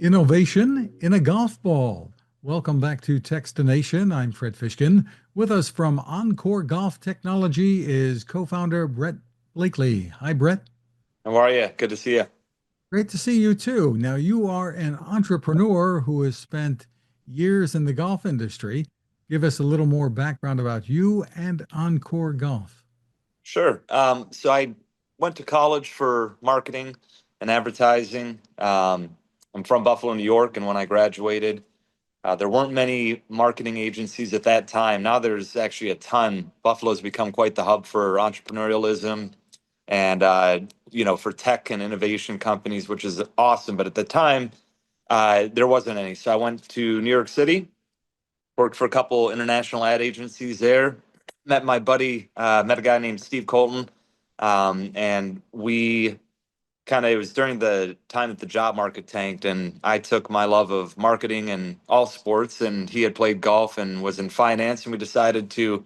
Innovation in a golf ball. Welcome back to Techstination. I'm Fred Fishkin. With us from OnCore Golf Technology is co-founder Bret Blakely. Hi, Bret. How are you? Good to see you. Great to see you too. Now, you are an entrepreneur who has spent years in the golf industry. Give us a little more background about you and OnCore Golf. Sure. So I went to college for marketing and advertising. I'm from Buffalo, New York, and when I graduated, there weren't many marketing agencies at that time. Now there's actually a ton. Buffalo's become quite the hub for entrepreneurialism and for tech and innovation companies, which is awesome. But at the time, there wasn't any. So I went to New York City, worked for a couple international ad agencies there. Met my buddy, met a guy named Steve Colton, and we it was during the time that the job market tanked, and I took my love of marketing and all sports, and he had played golf and was in finance, and we decided to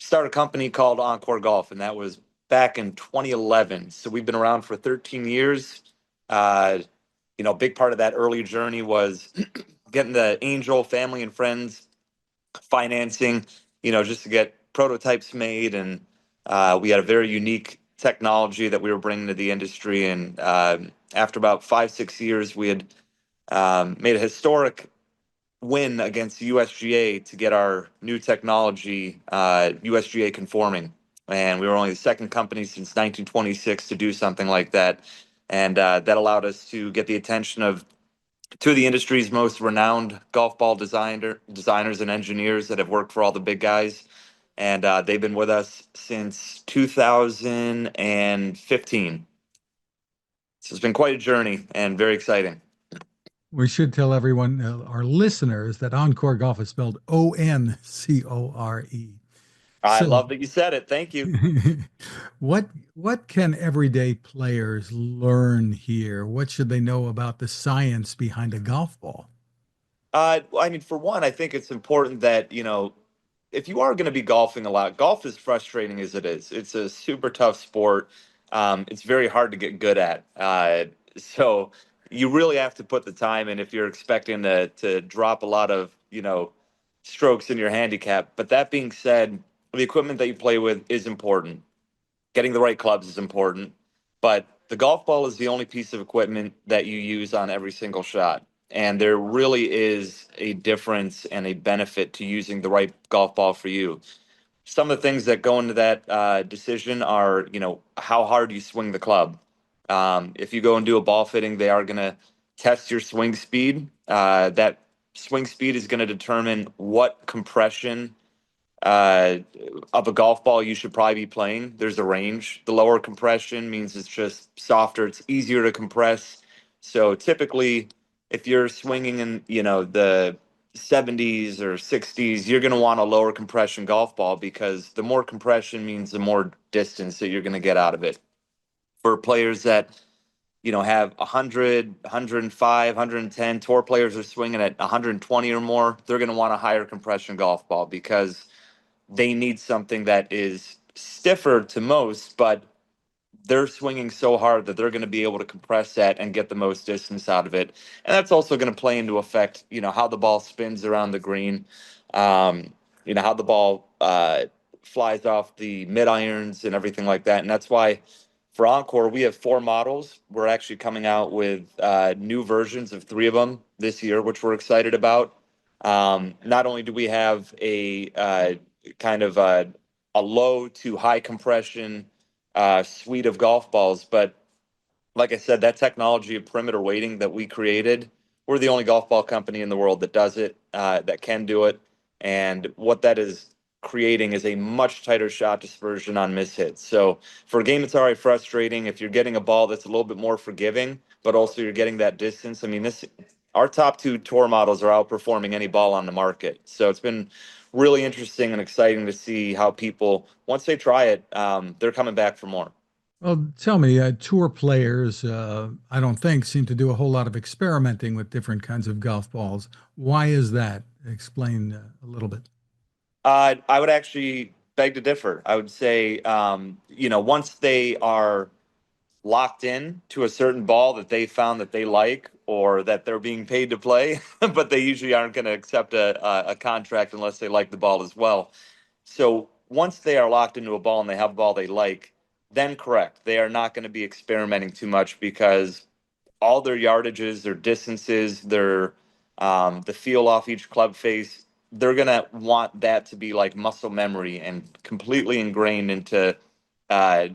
start a company called OnCore Golf, and that was back in 2011. So we've been around for 13 years. Uh, big part of that early journey was getting the angel family and friends financing, just to get prototypes made. And we had a very unique technology that we were bringing to the industry. And after about 5, 6 years, we had made a historic win against the USGA to get our new technology USGA conforming. And we were only the second company since 1926 to do something like that. And that allowed us to get the attention of two of the industry's most renowned golf ball designers and engineers that have worked for all the big guys. And they've been with us since 2015. So it's been quite a journey and very exciting. We should tell everyone, our listeners, that Encore Golf is spelled OnCore. I So, love that you said it. Thank you. what can everyday players learn here? What should they know about the science behind a golf ball? I mean, for one, I think it's important that, if you are going to be golfing a lot, golf is frustrating as it is. It's a super tough sport. It's very hard to get good at. So you really have to put the time in if you're expecting to drop a lot of, strokes in your handicap. But that being said, the equipment that you play with is important. Getting the right clubs is important. But the golf ball is the only piece of equipment that you use on every single shot. And there really is a difference and a benefit to using the right golf ball for you. Some of the things that go into that decision are, how hard you swing the club. If you go and do a ball fitting, they are going to test your swing speed. That swing speed is going to determine what compression uh, of a golf ball you should probably be playing. There's a range. The lower compression means it's just softer. It's easier to compress. So typically, if you're swinging in, the 70s or 60s, you're going to want a lower compression golf ball because the more compression means the more distance that you're going to get out of it. For players that have 100, 105, 110, tour players are swinging at 120 or more, they're going to want a higher compression golf ball because they need something that is stiffer to most, but they're swinging so hard that they're going to be able to compress that and get the most distance out of it. And that's also going to play into effect, how the ball spins around the green, how the ball flies off the mid irons and everything like that. And that's why for Encore, we have 4 models. We're actually coming out with new versions of 3 of them this year, which we're excited about. Not only do we have a kind of a low to high compression suite of golf balls. But like I said, that technology of perimeter weighting that we created, we're the only golf ball company in the world that does it, that can do it. And what that is creating is a much tighter shot dispersion on mishits. So for a game that's already frustrating, if you're getting a ball that's a little bit more forgiving, but also you're getting that distance, I mean, our top 2 tour models are outperforming any ball on the market. So it's been really interesting and exciting to see how people, once they try it, they're coming back for more. Well, tell me, tour players, I don't think, seem to do a whole lot of experimenting with different kinds of golf balls. Why is that? Explain a little bit. I would actually beg to differ. I would say, once they are locked in to a certain ball that they found that they like, or that they're being paid to play, but they usually aren't going to accept a contract unless they like the ball as well. So once they are locked into a ball and they have a ball they like, then correct, they are not going to be experimenting too much because all their yardages, their distances, their the feel off each club face, they're gonna want that to be like muscle memory and completely ingrained into uh,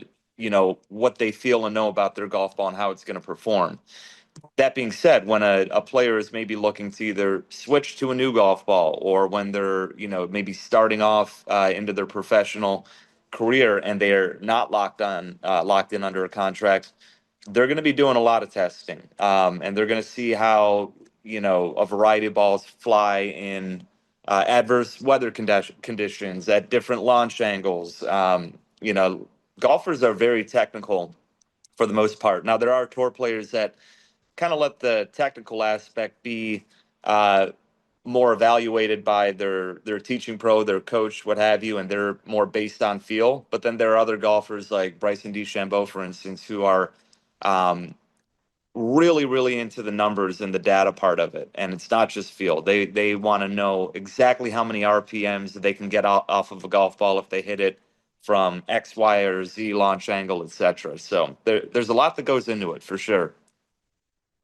what they feel and know about their golf ball and how it's going to perform. That being said, when a player is maybe looking to either switch to a new golf ball or when they're, maybe starting off into their professional career and they're not locked in under a contract, they're going to be doing a lot of testing. And they're going to see how, a variety of balls fly in adverse weather conditions at different launch angles. Golfers are very technical for the most part. Now, there are tour players that kind of let the technical aspect be uh, more evaluated by their teaching pro, their coach, what have you, and they're more based on feel. But then there are other golfers like Bryson DeChambeau, for instance, who are um, really, really into the numbers and the data part of it. And it's not just feel. They want to know exactly how many RPMs that they can get off of a golf ball if they hit it from X, Y, or Z launch angle, etc. So there's a lot that goes into it for sure.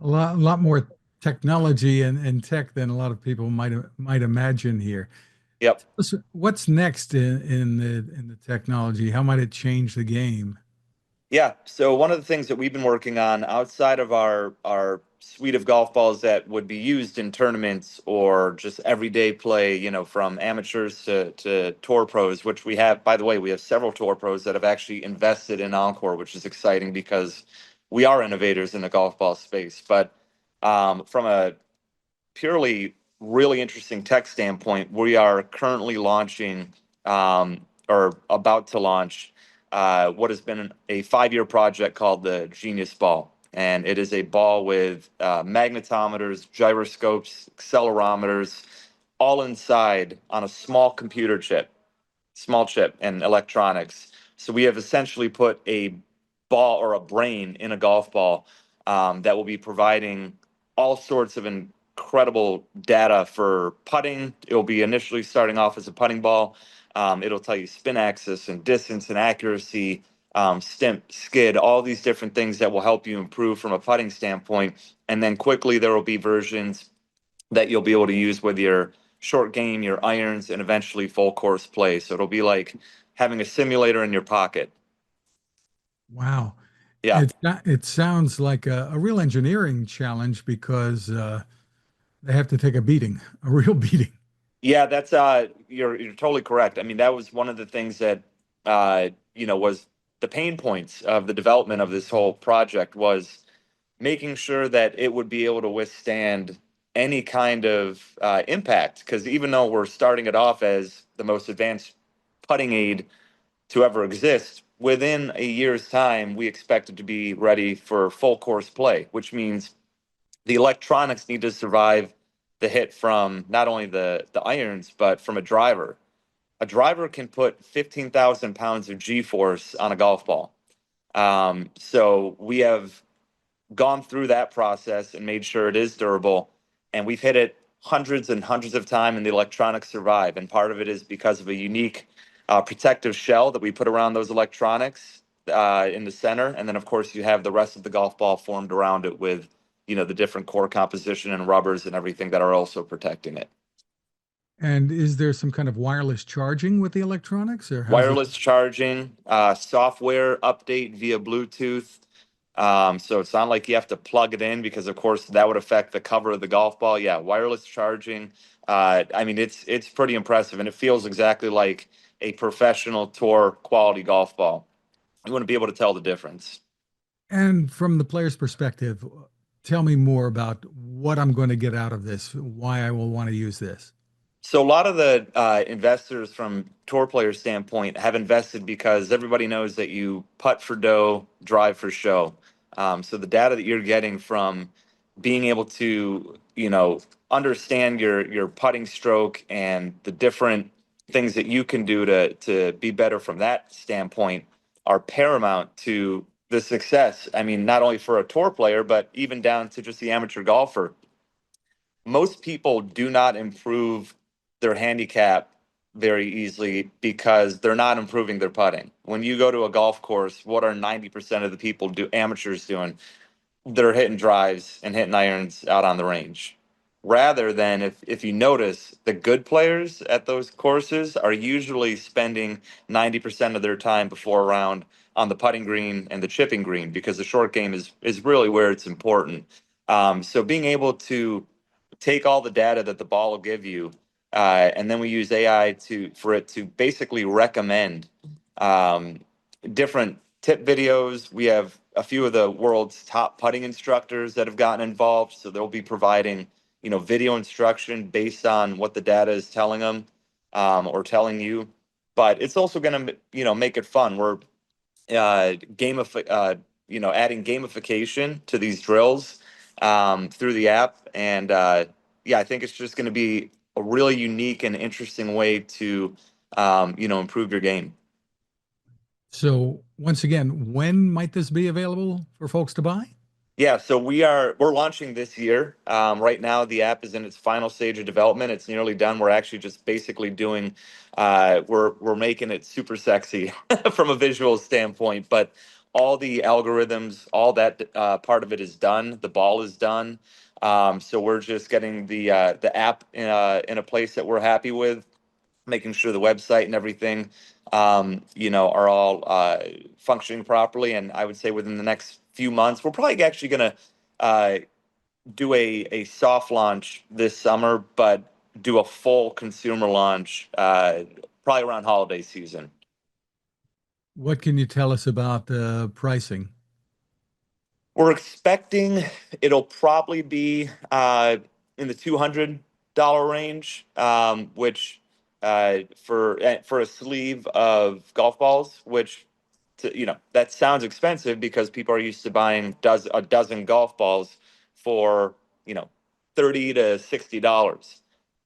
A lot more technology and tech than a lot of people might imagine here. Yep. What's next in the technology? How might it change the game? Yeah. So one of the things that we've been working on outside of our suite of golf balls that would be used in tournaments or just everyday play, from amateurs to tour pros, which we have, by the way, we have several tour pros that have actually invested in OnCore, which is exciting because we are innovators in the golf ball space. But from a purely really interesting tech standpoint, we are currently launching or about to launch what has been a 5-year project called the Genius Ball. And it is a ball with magnetometers, gyroscopes, accelerometers, all inside on a small chip and electronics. So we have essentially put a ball or a brain in a golf ball that will be providing all sorts of incredible data for putting. It'll be initially starting off as a putting ball. It'll tell you spin axis and distance and accuracy, stimp, skid, all these different things that will help you improve from a putting standpoint. And then quickly there will be versions that you'll be able to use with your short game, your irons, and eventually full course play. So it'll be like having a simulator in your pocket. Wow. Yeah. It sounds like a real engineering challenge because they have to take a beating, a real beating. Yeah, that's you're totally correct. I mean, that was one of the things that was the pain points of the development of this whole project was making sure that it would be able to withstand any kind of impact. Because even though we're starting it off as the most advanced putting aid to ever exist, within a year's time, we expect it to be ready for full course play, which means the electronics need to survive the hit from not only the irons, but from a driver. A driver can put 15,000 pounds of G force on a golf ball. So we have gone through that process and made sure it is durable. And we've hit it hundreds and hundreds of times, and the electronics survive. And part of it is because of a unique protective shell that we put around those electronics in the center. And then, of course, you have the rest of the golf ball formed around it with, the different core composition and rubbers and everything that are also protecting it. And is there some kind of wireless charging with the electronics, or how's it? Wireless charging, software update via Bluetooth. So it's not like you have to plug it in because, of course, that would affect the cover of the golf ball. Yeah, wireless charging. I mean, it's pretty impressive, and it feels exactly like a professional tour quality golf ball. You want to be able to tell the difference. And from the player's perspective, tell me more about what I'm going to get out of this, why I will want to use this. So a lot of the investors from tour player standpoint have invested because everybody knows that you putt for dough, drive for show. So the data that you're getting from being able to, understand your putting stroke and the different things that you can do to be better from that standpoint are paramount to, the success. I mean, not only for a tour player, but even down to just the amateur golfer. Most people do not improve their handicap very easily because they're not improving their putting. When you go to a golf course, what are 90% of the people amateurs doing? They're hitting drives and hitting irons out on the range. Rather than if you notice, the good players at those courses are usually spending 90% of their time before a round on the putting green and the chipping green because the short game is really where it's important. So being able to take all the data that the ball will give you, and then we use AI for it to basically recommend um, different tip videos. We have a few of the world's top putting instructors that have gotten involved, so they'll be providing video instruction based on what the data is telling them or telling you. But it's also going to make it fun. We're adding gamification to these drills through the app, and yeah, I think it's just going to be a really unique and interesting way to improve your game. So once again, when might this be available for folks to buy? Yeah, so we're launching this year. Right now, the app is in its final stage of development. It's nearly done. We're actually just basically doing, we're making it super sexy from a visual standpoint. But all the algorithms, all that part of it is done. The ball is done. So we're just getting the app in a place that we're happy with, making sure the website and everything, are all functioning properly. And I would say within the next few months, we're probably actually going to do a soft launch this summer, but do a full consumer launch probably around holiday season. What can you tell us about pricing? We're expecting it'll probably be in the $200 range, which for a sleeve of golf balls, which that sounds expensive because people are used to buying a dozen golf balls for $30 to $60.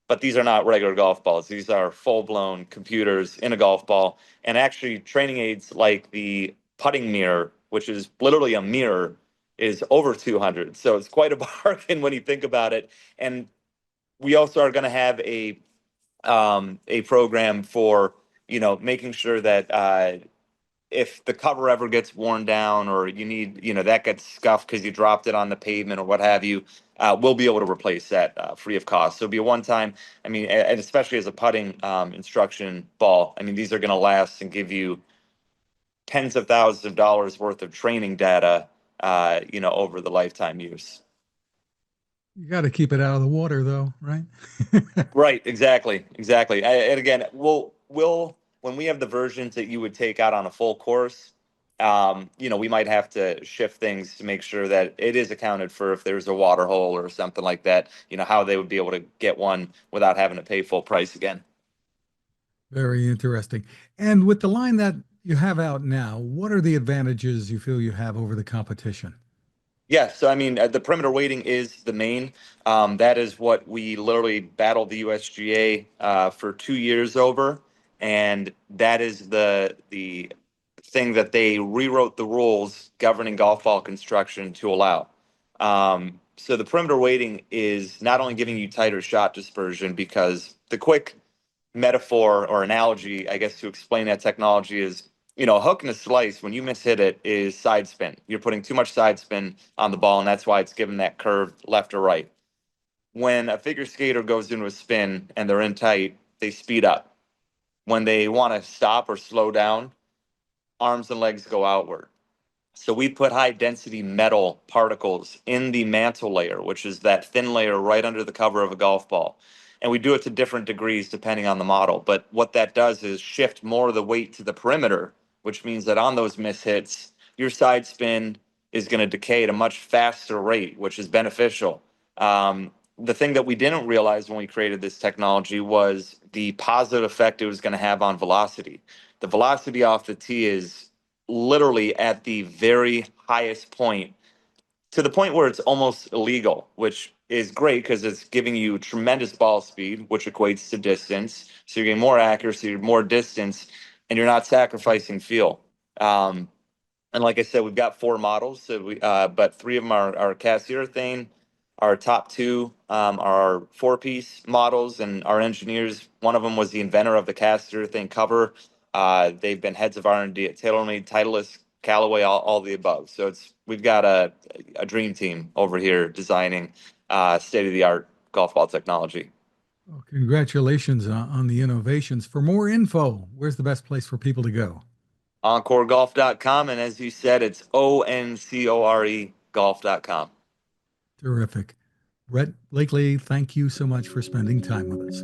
But these are not regular golf balls. These are full-blown computers in a golf ball, and actually training aids like the putting mirror, which is literally a mirror, is over 200. So it's quite a bargain when you think about it. And we also are going to have a program for making sure that if the cover ever gets worn down or you need that gets scuffed because you dropped it on the pavement or what have you, we'll be able to replace that free of cost. So it'll be a one time. I mean, and especially as a putting instruction ball, I mean, these are going to last and give you tens of thousands of dollars worth of training data, over the lifetime use. You got to keep it out of the water, though, right? Right, exactly. And again, we'll when we have the versions that you would take out on a full course, we might have to shift things to make sure that it is accounted for if there's a water hole or something like that. How they would be able to get one without having to pay full price again. Very interesting. And with the line that you have out now, what are the advantages you feel you have over the competition? Yeah, so I mean, the perimeter weighting is the main. That is what we literally battled the USGA for 2 years over, and that is the thing that they rewrote the rules governing golf ball construction to allow. So the perimeter weighting is not only giving you tighter shot dispersion, because the quick metaphor or analogy, I guess, to explain that technology is, a hook and a slice, when you mishit it, is side spin. You're putting too much side spin on the ball, and that's why it's given that curve left or right. When a figure skater goes into a spin and they're in tight, they speed up. When they want to stop or slow down, arms and legs go outward. So we put high density metal particles in the mantle layer, which is that thin layer right under the cover of a golf ball. And we do it to different degrees depending on the model. But what that does is shift more of the weight to the perimeter, which means that on those mishits, your side spin is going to decay at a much faster rate, which is beneficial. The thing that we didn't realize when we created this technology was the positive effect it was going to have on velocity. The velocity off the tee is literally at the very highest point, to the point where it's almost illegal, which is great because it's giving you tremendous ball speed, which equates to distance. So you're getting more accuracy, more distance, and you're not sacrificing feel. Um, And like I said, we've got four models. But three of them are cast urethane. Our top two are four-piece models, and our engineers. One of them was the inventor of the cast urethane cover. They've been heads of R&D at TaylorMade, Titleist, Callaway, all the above. So we've got a dream team over here designing state-of-the-art golf ball technology. Well, congratulations on the innovations. For more info, where's the best place for people to go? OnCoreGolf.com, and as you said, it's ONCORE golf.com. Terrific. Bret Blakely, thank you so much for spending time with us.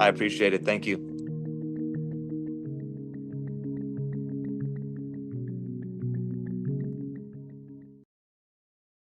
I appreciate it. Thank you.